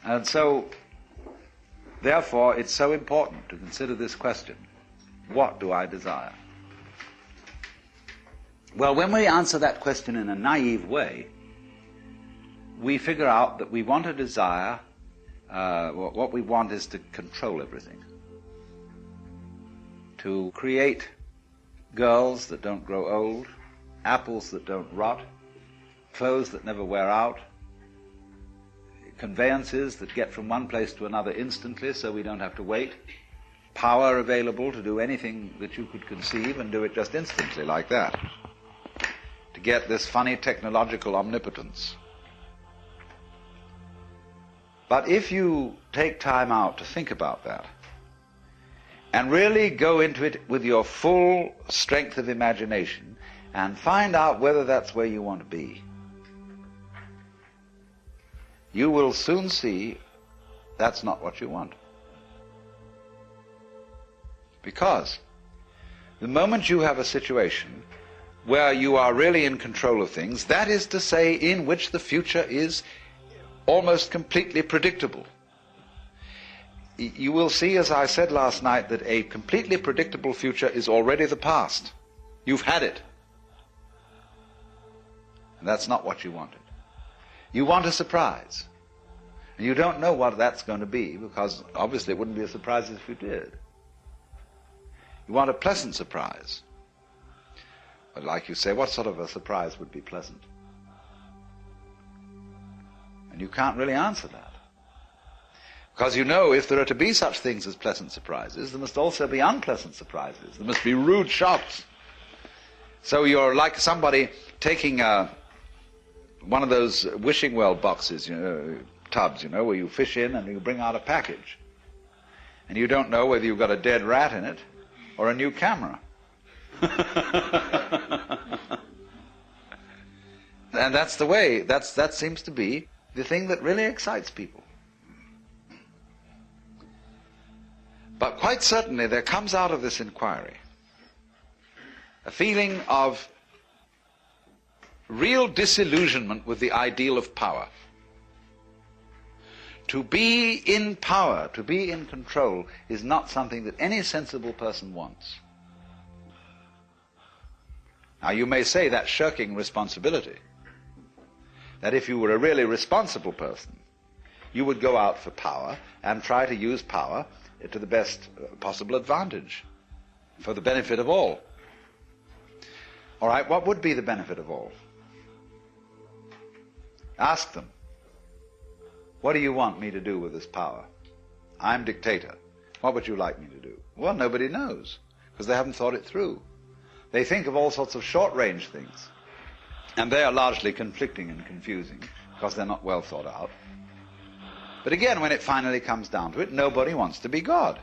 And so, therefore, it's so important to consider this question: what do I desire? Well, when we answer that question in a naive way, we figure out that we want to desire, what we want is to control everything. To create girls that don't grow old, apples that don't rot, clothes that never wear out, conveyances that get from one place to another instantly so we don't have to wait, power available to do anything that you could conceive and do it just instantly like that. To get this funny technological omnipotence. But if you take time out to think about that and really go into it with your full strength of imagination and find out whether that's where you want to be, you will soon see that's not what you want. Because the moment you have a situation where you are really in control of things, that is to say, in which the future is almost completely predictable, you will see, as I said last night, that a completely predictable future is already the past. You've had it. And that's not what you wanted. You want a surprise. And you don't know what that's going to be, because obviously it wouldn't be a surprise if you did. You want a pleasant surprise. But like you say, what sort of a surprise would be pleasant? And you can't really answer that. Because you know, if there are to be such things as pleasant surprises, there must also be unpleasant surprises. There must be rude shocks. So you're like somebody taking one of those wishing well boxes, tubs, where you fish in and you bring out a package. And you don't know whether you've got a dead rat in it or a new camera. And that's the way, that seems to be the thing that really excites people. But quite certainly there comes out of this inquiry a feeling of real disillusionment with the ideal of power. To be in power, to be in control, is not something that any sensible person wants. Now you may say that's shirking responsibility. That if you were a really responsible person, you would go out for power and try to use power to the best possible advantage, for the benefit of all. All right, what would be the benefit of all? Ask them. What do you want me to do with this power? I'm dictator. What would you like me to do? Well, nobody knows, because they haven't thought it through. They think of all sorts of short-range things, and they are largely conflicting and confusing, because they're not well thought out. But again, when it finally comes down to it, nobody wants to be God.